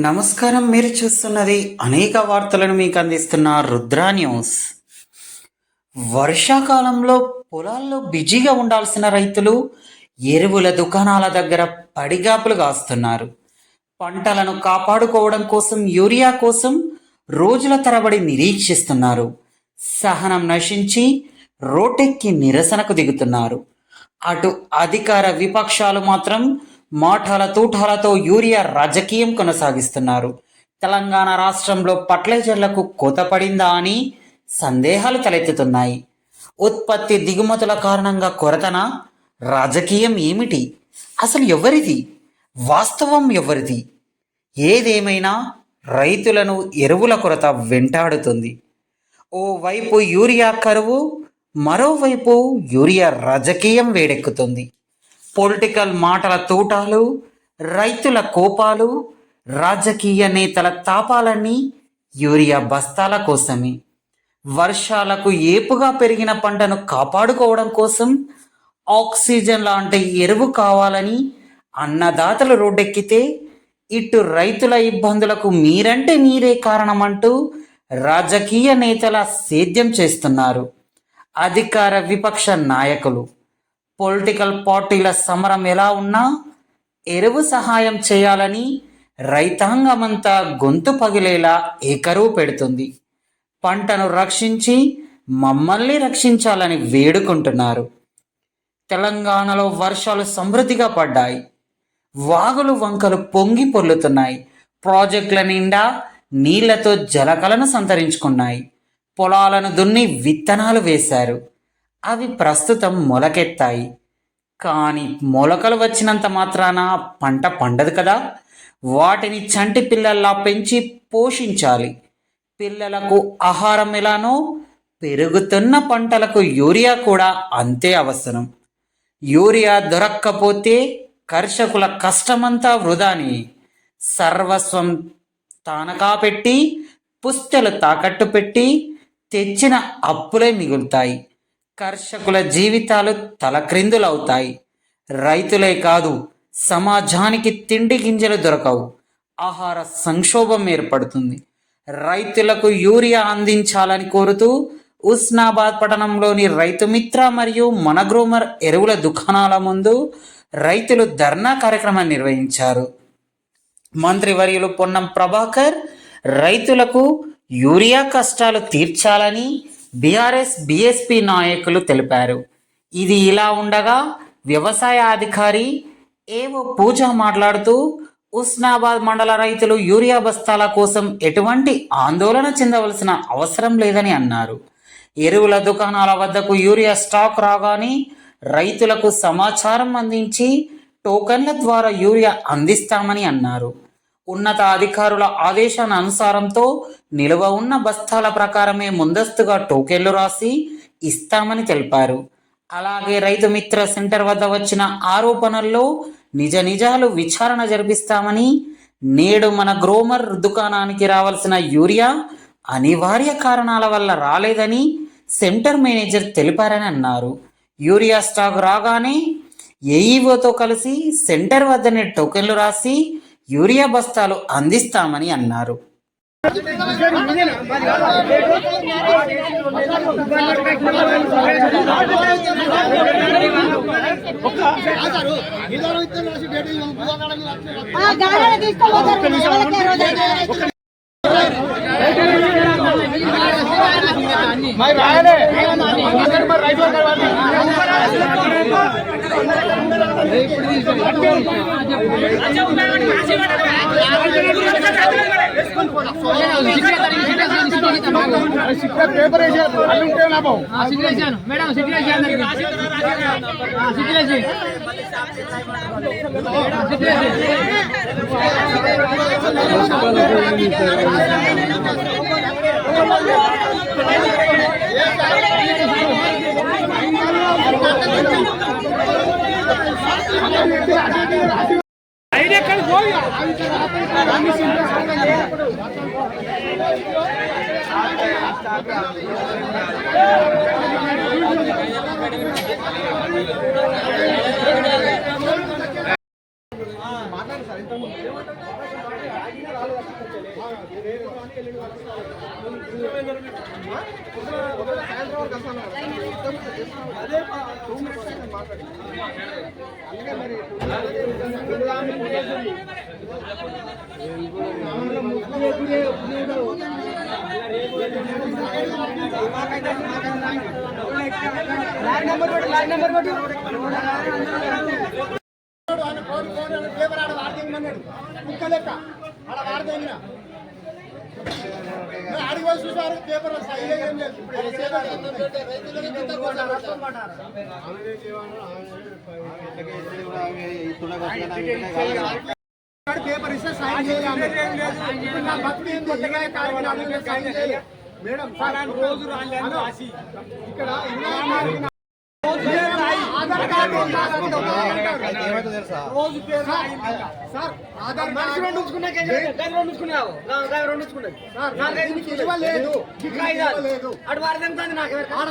నమస్కారం. మీరు చూస్తున్నది అనేక వార్తలను మీకు అందిస్తున్న రుద్రా న్యూస్. వర్షాకాలంలో పొలాల్లో బిజీగా ఉండాల్సిన రైతులు ఎరువుల దుకాణాల దగ్గర పడిగాపులు కాస్తున్నారు. పంటలను కాపాడుకోవడం కోసం యూరియా కోసం రోజుల తరబడి నిరీక్షిస్తున్నారు. సహనం నశించి రోడ్డెక్కి నిరసనకు దిగుతున్నారు. అటు అధికార విపక్షాలు మాత్రం మాటల తూటాలతో యూరియా రాజకీయం కొనసాగిస్తున్నారు. తెలంగాణ రాష్ట్రంలో ఫర్టిలైజర్లకు కోత పడిందా అని సందేహాలు తలెత్తుతున్నాయి. ఉత్పత్తి దిగుమతుల కారణంగా కొరతనా? రాజకీయం ఏమిటి? అసలు ఎవరిది? వాస్తవం ఎవరిది? ఏదేమైనా రైతులను ఎరువుల కొరత వెంటాడుతుంది. ఓవైపు యూరియా కరువు, మరోవైపు యూరియా రాజకీయం వేడెక్కుతుంది. పొలిటికల్ మాటల తూటాలు, రైతుల కోపాలు, రాజకీయ నేతల తాపాలన్నీ యూరియా బస్తాల కోసమే. వర్షాలకు ఏపుగా పెరిగిన పంటను కాపాడుకోవడం కోసం ఆక్సిజన్ లాంటి ఎరువు కావాలని అన్నదాతలు రోడ్డెక్కితే, ఇటు రైతుల ఇబ్బందులకు మీరంటే మీరే కారణమంటూ రాజకీయ నేతల సేద్యం చేస్తున్నారు అధికార విపక్ష నాయకులు. పొలిటికల్ పార్టీల సమరం ఎలా ఉన్నా ఎరువు సహాయం చేయాలని రైతాంగమంతా గొంతు పగిలేలా ఏకరువు పెడుతుంది. పంటను రక్షించి మమ్మల్ని రక్షించాలని వేడుకుంటున్నారు. తెలంగాణలో వర్షాలు సమృద్ధిగా పడ్డాయి. వాగులు వంకలు పొంగి పొర్లుతున్నాయి. ప్రాజెక్టుల నిండా నీళ్లతో జలకలను సంతరించుకున్నాయి. పొలాలను దున్ని విత్తనాలు వేశారు. అవి ప్రస్తుతం మొలకెత్తాయి. కానీ మొలకలు వచ్చినంత మాత్రాన పంట పండదు కదా. వాటిని చంటి పిల్లల్లా పెంచి పోషించాలి. పిల్లలకు ఆహారం ఎలానో పెరుగుతున్న పంటలకు యూరియా కూడా అంతే అవసరం. యూరియా దొరక్కపోతే కర్షకుల కష్టమంతా వృధాని. సర్వస్వం తానకా పెట్టి, పుస్తెలు తాకట్టు పెట్టి తెచ్చిన అప్పులే మిగులుతాయి. కర్షకుల జీవితాలు తలక్రిందులవుతాయి. రైతులే కాదు, సమాజానికి తిండి గింజలు దొరకవు. ఆహార సంక్షోభం ఏర్పడుతుంది. రైతులకు యూరియా అందించాలని కోరుతూ ఉస్నాబాద్ పట్టణంలోని రైతు మిత్ర మరియు మనగ్రోమర్ ఎరువుల దుకాణాల ముందు రైతులు ధర్నా కార్యక్రమం నిర్వహించారు. మంత్రివర్యులు పొన్నం ప్రభాకర్ రైతులకు యూరియా కష్టాలు తీర్చాలని బీఆర్ఎస్ బీఎస్పీ నాయకులు తెలిపారు. ఇది ఇలా ఉండగా వ్యవసాయ అధికారి ఏవో పూజ మాట్లాడుతూ ఉస్నాబాద్ మండల రైతులు యూరియా బస్తాల కోసం ఎటువంటి ఆందోళన చెందవలసిన అవసరం లేదని అన్నారు. ఎరువుల దుకాణాల వద్దకు యూరియా స్టాక్ రాగానే రైతులకు సమాచారం అందించి టోకన్ల ద్వారా యూరియా అందిస్తామని అన్నారు. ఉన్నత అధికారుల ఆదేశాల అనుసారంతో నిలువ ఉన్న బస్తాల ప్రకారమే ముందస్తుగా టోకెన్లు రాసి ఇస్తామని తెలిపారు. అలాగే రైతు మిత్ర సెంటర్ వద్ద వచ్చిన ఆరోపణల్లో నిజాలు విచారణ జరిపిస్తామని, నేడు మన గ్రోమర్ దుకాణానికి రావాల్సిన యూరియా అనివార్య కారణాల వల్ల రాలేదని సెంటర్ మేనేజర్ తెలిపారని అన్నారు. యూరియా స్టాక్ రాగానే ఏఈఓతో కలిసి సెంటర్ వద్దనే టోకెన్లు రాసి యూరియా బస్తాలు అందిస్తామని అన్నారు. ఆడికి వచ్చి చూసారు పేపర్ పేపర్ ఇస్తే సైన్ చేయాలి. నా భక్తి మేడం రోజు ఇక్కడ ఆధార్ కార్డు రోజు సార్ ఆధార్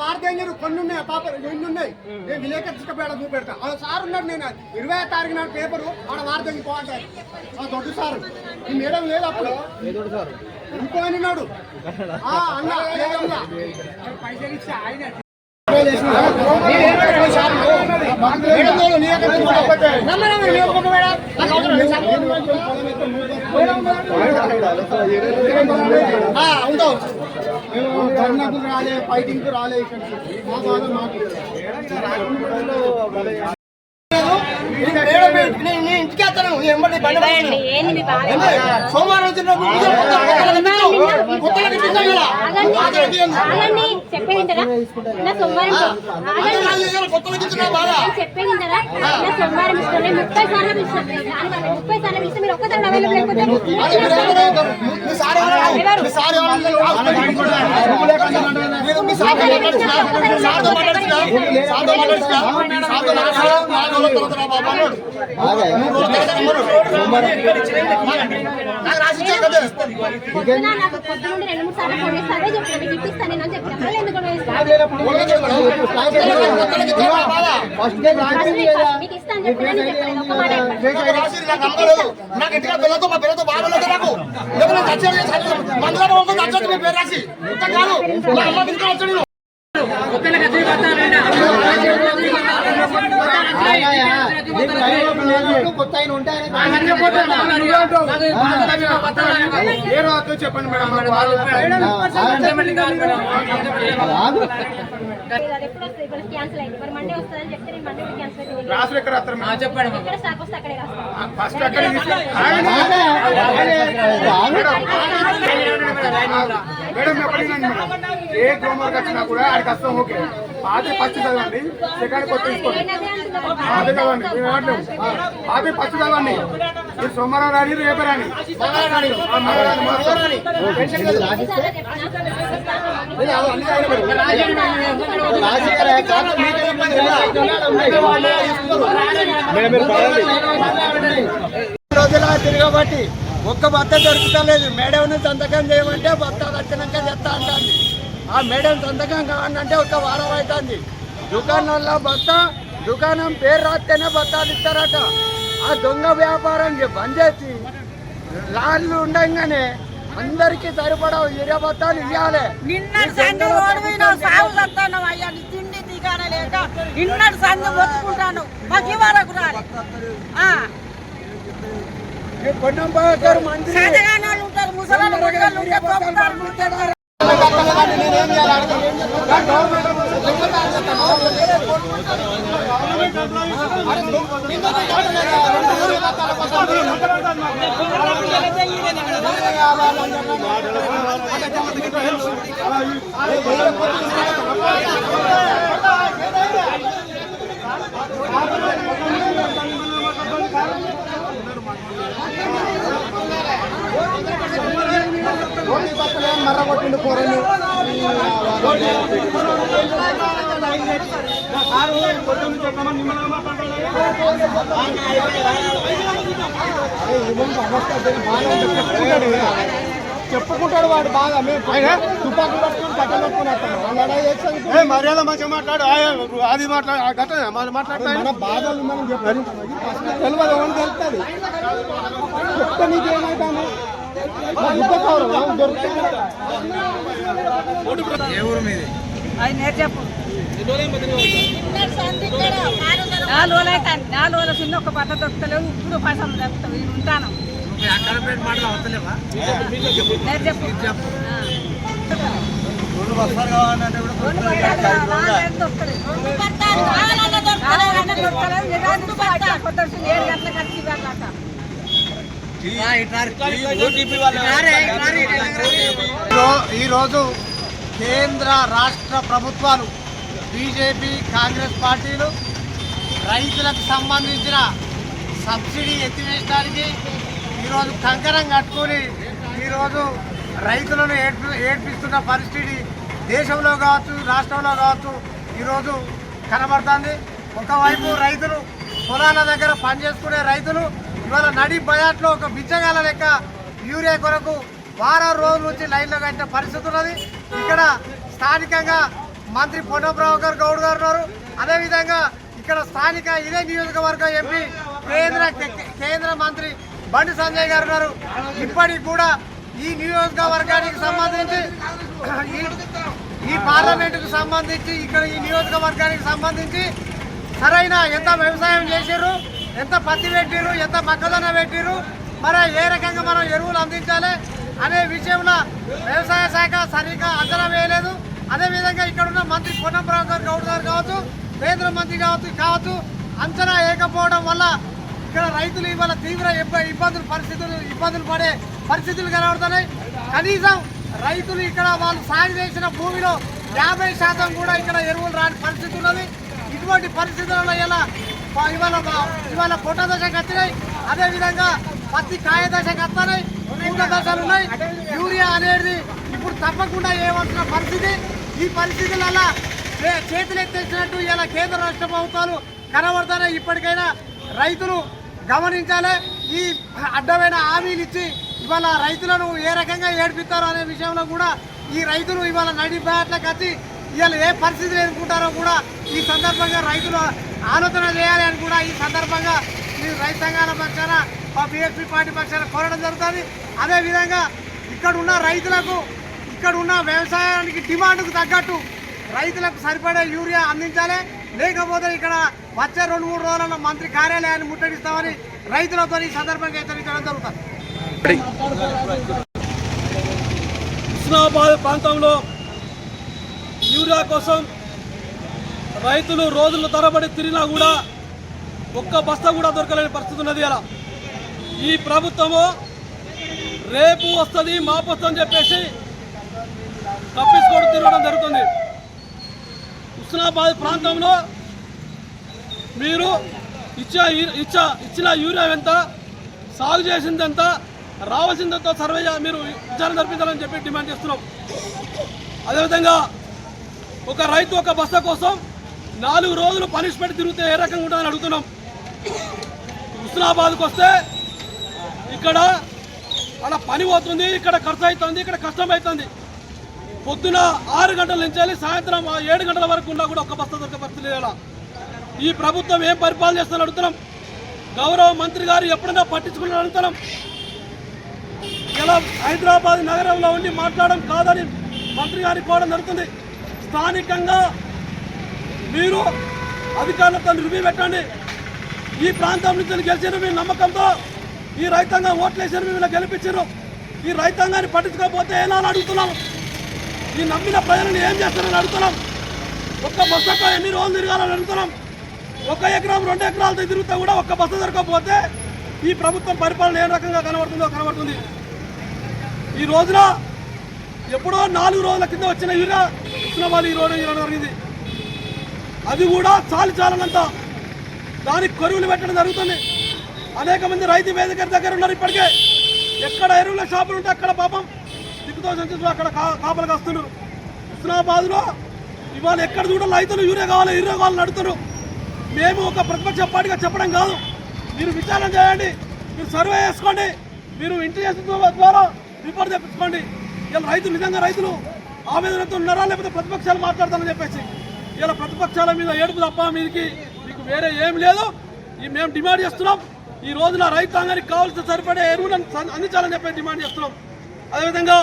వార్త కొన్ని ఉన్నాయి పాప ఎన్ని ఉన్నాయి నేను విలేక తీసుకుపోయాడ చూపెడతా సార్ ఉన్నాడు. నేను 20వ తారీఖు నాడు పేపరు ఆడ వార్త పోంటారు దొడ్డు సార్ ఈ మేడం లేదు అప్పుడు ఇంకో అన్నాడు అన్న పైసలు ఇచ్చి ఆయన రాలే ఫైటింగ్ రాలే ఇంటికి వస్తాను సోమవారం నాకు ఇంటికి పిల్లలతో మా పిల్లలతో బాగా నాకు మందులో పేరు రాసి కాదు మా అమ్మ ఇంట్లో వచ్చాడు చెప్పండి మేడం ఏ హోంవర్క్ వచ్చినా కూడా ఆడికి వస్తాం. ఓకే పాత ఫస్ట్ చదవండి, సెకండ్ కొత్త తీసుకోండి. పాత చదవండి, పాత ఫస్ట్ చదవండి. మీరు సోమవారం రాని రేపు రాని రోజులా తిరగబట్టి ఒక్క భర్త దొరుకుతలేదు. మేడంని సంతకం చేయమంటే భర్త వచ్చినాక చెత్త అంటుంది. ఆ మేడం సంతకం కావాలంటే ఒక వారం అవుతుంది. దుకాణంలో భర్త దుకాణం పేరు రాస్తేనే బత్తాలు ఇస్తారట. ఆ దొంగ వ్యాపారం బంద్ చేసి లారీలు ఉండగానే అందరికి సరిపడా 20 బత్తాలు ఇవ్వాలి. నిన్న సంధి అయ్యా తిండి దిగానే లేక నిన్నటి సంధి మొత్తుకుంటాను. మాకు ఇవ్వరకు రాలి సజగానాలు ఉంటారు, ముసలాళ్ళు ఉంటారు. మర్ర కొట్టిండు కూరలు చెప్పుకుంటాడు వాడు బాగా. తుపాకులు పట్టుకుని కట్టలు పట్టుకుని మర్యాద మంచిగా మాట్లాడు, అది మాట్లాడు మాట్లాడతాయి. మన బాధలు మనం చెప్పాలి, తెలియదు ఎవరు తెలుస్తుంది. చెప్తే నీకేమైతాను అది నేను చెప్పు 4 రోజులు అయితే 4 రోజుల చిన్న ఒక బట్ట దొరుకుతలేవు ఇప్పుడు పైసలు దొరుకుతావు నేను ఉంటాను నేను చెప్పు ఈరోజు కేంద్ర రాష్ట్ర ప్రభుత్వాలు బీజేపీ కాంగ్రెస్ పార్టీలు రైతులకు సంబంధించిన సబ్సిడీ ఎత్తివేయడానికి ఈరోజు కంకణం కట్టుకొని ఈరోజు రైతులను ఏడ్పిస్తున్న పరిస్థితి దేశంలో కావచ్చు రాష్ట్రంలో కావచ్చు ఈరోజు కనబడుతుంది. ఒకవైపు రైతులు పొలాల దగ్గర పనిచేసుకునే రైతులు ఇవాళ నడి బజాట్లో ఒక బిచ్చగాల లెక్క యూరియా కొరకు వారం రోజుల నుంచి లైన్లో కట్టిన పరిస్థితి ఉన్నది. ఇక్కడ స్థానికంగా మంత్రి పొన్నం ప్రభాకర్ గౌడ్ గారు ఉన్నారు. అదేవిధంగా ఇక్కడ స్థానిక ఇదే నియోజకవర్గం ఎంపీ కేంద్ర మంత్రి బండి సంజయ్ గారు ఉన్నారు. ఇప్పటికి కూడా ఈ నియోజకవర్గానికి సంబంధించి ఈ పార్లమెంటుకు సంబంధించి ఇక్కడ ఈ నియోజకవర్గానికి సంబంధించి సరైన ఎంత వ్యవసాయం చేసారు, ఎంత పత్తి పెట్టారు, ఎంత మొక్కజొన్న పెట్టారు, మరి ఏ రకంగా మనం ఎరువులు అందించాలి అనే విషయంలో వ్యవసాయ శాఖ సరిగ్గా అంచనా వేయలేదు. అదేవిధంగా ఇక్కడ ఉన్న మంత్రి పొన్నం ప్రభాకర్ గౌడ్ గారు కావచ్చు, కేంద్ర మంత్రి కావచ్చు అంచనా వేయకపోవడం వల్ల ఇక్కడ రైతులు ఇవాళ తీవ్ర ఇబ్బందులు పడే పరిస్థితులు కనబడుతున్నాయి. కనీసం రైతులు ఇక్కడ వాళ్ళు సాగు చేసిన భూమిలో 50% కూడా ఇక్కడ ఎరువులు రాని పరిస్థితి ఉన్నది. ఇటువంటి పరిస్థితులలో ఇవాళ పొట్ట దశకు వచ్చినాయి. అదేవిధంగా పత్తి కాయ దశకు వస్తున్నాయి, పూట దశలు ఉన్నాయి. యూరియా అనేది ఇప్పుడు తప్పకుండా ఏమవుతున్న పరిస్థితి. ఈ పరిస్థితులలో చేతులు ఎత్తేసినట్టు ఇలా కేంద్ర రాష్ట్ర ప్రభుత్వాలు కనబడుతున్నాయి. ఇప్పటికైనా రైతులు గమనించాలి. ఈ అడ్డమైన హామీలు ఇచ్చి ఇవాళ రైతులను ఏ రకంగా ఏడిపిస్తారో అనే విషయంలో కూడా ఈ రైతులు ఇవాళ నడి బ్యాట్లకు వచ్చి ఇవాళ ఏ పరిస్థితులు ఎదుర్కొంటారో కూడా ఈ సందర్భంగా రైతులు ఆలోచన చేయాలి అని కూడా ఈ సందర్భంగా ఈ రైతు సంఘాల పక్షాన బీఎస్పీ పార్టీ పక్షాన కోరడం జరుగుతుంది. అదేవిధంగా ఇక్కడ ఉన్న రైతులకు ఇక్కడ ఉన్న వ్యవసాయానికి డిమాండ్కు తగ్గట్టు రైతులకు సరిపడే యూరియా అందించాలి. లేకపోతే ఇక్కడ వచ్చే 2-3 రోజులలో మంత్రి కార్యాలయాన్ని ముట్టడిస్తామని రైతులతో ఈ సందర్భంగా హెచ్చరించడం జరుగుతుంది. హుస్నాబాద్ ప్రాంతంలో యూరియా కోసం రైతులు రోజుల తరబడి తిరిగినా కూడా ఒక్క బస్తా కూడా దొరకలేని పరిస్థితి ఉన్నది. అలా ఈ ప్రభుత్వము రేపు వస్తుంది మాపు వస్తుందని చెప్పేసి తప్పించుకోవడం తిరగడం జరుగుతుంది. హుస్నాబాద్ ప్రాంతంలో మీరు ఇచ్చిన యూరియా ఎంత, సాగు చేసిందంత, రావాల్సిందంత సర్వే మీరు విచారణ జరిపించాలని చెప్పి డిమాండ్ చేస్తున్నాం. అదేవిధంగా ఒక రైతు ఒక బస్తా కోసం 4 రోజులు పనిష్మెంట్ తిరిగితే ఏ రకంగా ఉంటుందని అడుగుతున్నాం. హుస్నాబాద్కి వస్తే ఇక్కడ అలా పని పోతుంది, ఇక్కడ ఖర్చు అవుతుంది, ఇక్కడ కష్టం అవుతుంది. పొద్దున 6 గంటల నుంచి వెళ్ళి సాయంత్రం 7 గంటల వరకు ఉన్నా కూడా ఒక్క బస్తా దొరికే పరిస్థితి లేదా. ఈ ప్రభుత్వం ఏం పరిపాలన చేస్తుందని అడుగుతున్నాం. గౌరవ మంత్రి గారు ఎప్పుడైనా పట్టించుకుని అడుగుతున్నాం. ఇలా హైదరాబాద్ నగరంలో ఉండి మాట్లాడడం కాదని మంత్రి గారికి కోవడం జరుగుతుంది. స్థానికంగా మీరు అధికారులతో రివ్యూ పెట్టండి. ఈ ప్రాంతం నుంచి గెలిచారు మీ నమ్మకంతో, ఈ రైతాంగం ఓట్లేసారు, మిమ్మల్ని గెలిపించారు. ఈ రైతాంగాన్ని పట్టించుకోకపోతే ఎలా అడుగుతున్నాం. ఈ నమ్మిన ప్రజలను ఏం చేస్తారని అడుగుతున్నాం. ఒక్క బస్సుతో ఎన్ని రోజులు తిరగాలని అడుగుతున్నాం. 1 ఎకరం 2 ఎకరాలతో తిరుగుతా కూడా ఒక్క బస్సు దొరకకపోతే ఈ ప్రభుత్వం పరిపాలన ఏ రకంగా కనబడుతుంది. ఈ రోజున ఎప్పుడో 4 రోజుల కింద వచ్చిన యూరియా హుస్నాబాద్ ఈ రోజు జరిగింది. అది కూడా చాలనంత దానికి కొరువులు పెట్టడం జరుగుతుంది. అనేక మంది రైతు వేదిక దగ్గర ఉన్నారు. ఇప్పటికే ఎక్కడ ఎరువుల షాపులు ఉంటే అక్కడ పాపం దిక్కుతో సంచరిస్తూ అక్కడ కాపలు కాస్తున్నారు. హుస్నాబాద్లో ఇవాళ ఎక్కడ చూడ రైతులు యూరియా కావాలని అడుగుతున్నారు. మేము ఒక ప్రతిపక్ష పార్టీగా చెప్పడం కాదు, మీరు విచారణ చేయండి, మీరు సర్వే చేసుకోండి, మీరు ఇంటెలిజెన్స్ ద్వారా రిపోర్ట్ తెప్పించుకోండి. ఇలా రైతులు నిజంగా రైతులు ఆవేదనతో ఉన్నారా లేకపోతే ప్రతిపక్షాలు మాట్లాడతారని చెప్పేసి ఇలా ప్రతిపక్షాల మీద ఏడుపు తప్ప మీకు వేరే ఏం లేదు. మేము డిమాండ్ చేస్తున్నాం. ఈ రోజున రైతాంగానికి కావాల్సిన సరిపడే ఎరువులను అందించాలని చెప్పి డిమాండ్ చేస్తున్నాం. అదేవిధంగా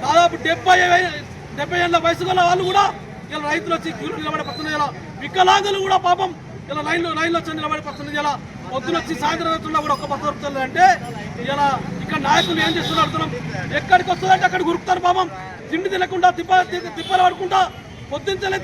దాదాపు 70 ఏళ్ళ వయసు గల వాళ్ళు కూడా ఇలా రైతులు వచ్చి క్యూలు నిలబడే పడుతున్నది. ఇలా వికలాంగులు కూడా పాపం ఇలా లైన్లో వచ్చి నిలబడే పడుతున్నది. ఇలా పొద్దున వచ్చి సాయంత్రం అవుతున్నా కూడా ఒక్క బస్సు దొరుకుతుంది అంటే ఇలా ఇక్కడ నాయకులు ఏం చేస్తున్నారు అడుగుతున్నాం. ఎక్కడికి వస్తుందంటే అక్కడికి ఉరుకుతారు పాపం. తిండి తినకుండా తిప్పలు పడుకుంటా పొద్దుంచలే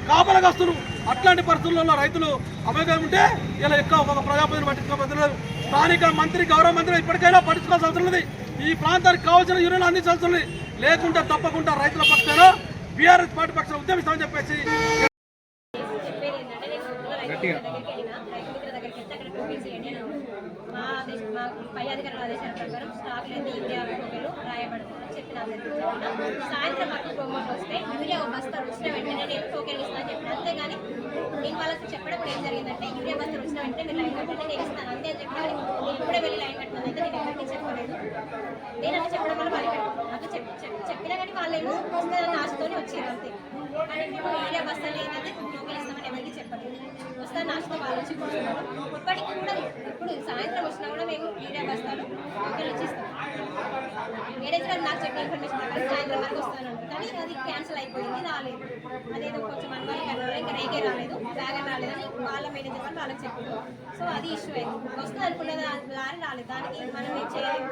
కాపలా కాస్తున్నారు. అట్లాంటి పరిస్థితుల్లో రైతులు అభ్యర్థం ఉంటే ఇలా ఎక్కువ ఒక ప్రజాప్రతిని పట్టించుకోబోతున్నారు. స్థానిక మంత్రి గౌరవ మంత్రి ఇప్పటికైనా పట్టించుకోవాల్సిన అవసరం ఉంది. ఈ ప్రాంతానికి కావాల్సిన యూనియన్ అందించాల్సి ఉంది. లేకుంటే తప్పకుండా రైతుల పక్షాన బీఆర్ఎస్ పార్టీ పక్షాన ఉద్యమిస్తామని చెప్పేసి మా పై అధికారుల ఆదేశాల ప్రకారం స్టాక్ లేదు యూరియా టోకెన్లు రాయబడుతుందని చెప్పిన సాయంత్రం వరకు ప్రోమోట్ వస్తే యూరియా బస్తా వచ్చిన వెంటనే నేను టోకెన్లు ఇస్తానని చెప్పిన. అంతేగాని నేను వాళ్ళకి చెప్పడం ఏం జరిగిందంటే యూరియా బస్తా వచ్చిన వెంటనే మీరు లైన్ కట్టండి నేను ఇస్తాను అంతే అని చెప్పాలి. నేను ఇప్పుడే వెళ్ళి లైన్ కట్టినాను అయితే నేను ఎవరికి చెప్పలేదు. నేను అలా చెప్పడం వల్ల వాళ్ళు నాకు చెప్పినా కానీ వాళ్ళేమో వస్తుందని ఆశతోనే వచ్చారు అంతే. కానీ మేము యూరియా బస్తా లేదంటే టోకెన్ ఇస్తామని ఎవరికి చెప్పలేదు. వస్తాను ఆశతో వాళ్ళు వచ్చి కూర్చున్నారు. ఇప్పటికి కూడా ఇప్పుడు సాయంత్రం వచ్చినా కూడా మేము యూరియా బస్తాలు టోకెన్లు ఇచ్చిస్తాం. మేనేజర్ గారు నాకు చెప్పిన ఇన్ఫర్మేషన్ ప్రకారం సాయంత్రం వరకు వస్తానంటారు. కానీ అది క్యాన్సిల్ అయిపోయింది, రాలేదు. అదేదో కొంచెం అనుమానం కన్నా ఇంకా రేగే రాలేదు, బ్యాగర్ రాలేదని వాళ్ళ మేనేజర్ గారు వాళ్ళకి చెప్పారు. సో అది ఇష్యూ అయింది. వస్తుంది అనుకున్న దారి రాలేదు. దానికి మనం ఏం చేయలేము.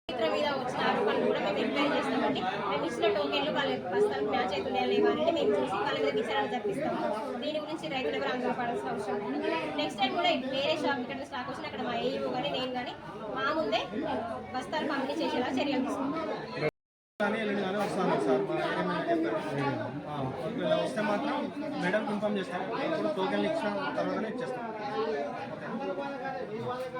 ఇతర మీద వచ్చిన ఆరోపణలు కూడా మేము ఎంక్వైరీ చేస్తామండి. మేము ఇచ్చిన టోకెన్లు వాళ్ళ బస్తాలకు మ్యాచ్ అవుతున్నాయా లేవా అనేది మేము చూసి వాళ్ళ మీద విచారణ జరిపిస్తాము. దీని గురించి రైతులు ఎవరు ఆందోళన పడాల్సిన అవసరం లేదు. నెక్స్ట్ టైం కూడా వేరే షాప్ ఇక్కడ స్టాక్ వచ్చిన అక్కడ మా ఏఈఓ కానీ నేను కానీ మా ముందే బస్తాలు పంపిణీ చేసేలా చర్యలు తీసుకుంటాం. వస్తాను సార్ వస్తే మాత్రం మేడం ఇన్ఫార్మ్ చేస్తాను. ఇప్పుడు టోకెన్లు ఇచ్చిన తర్వాతనే ఇచ్చేస్తాను.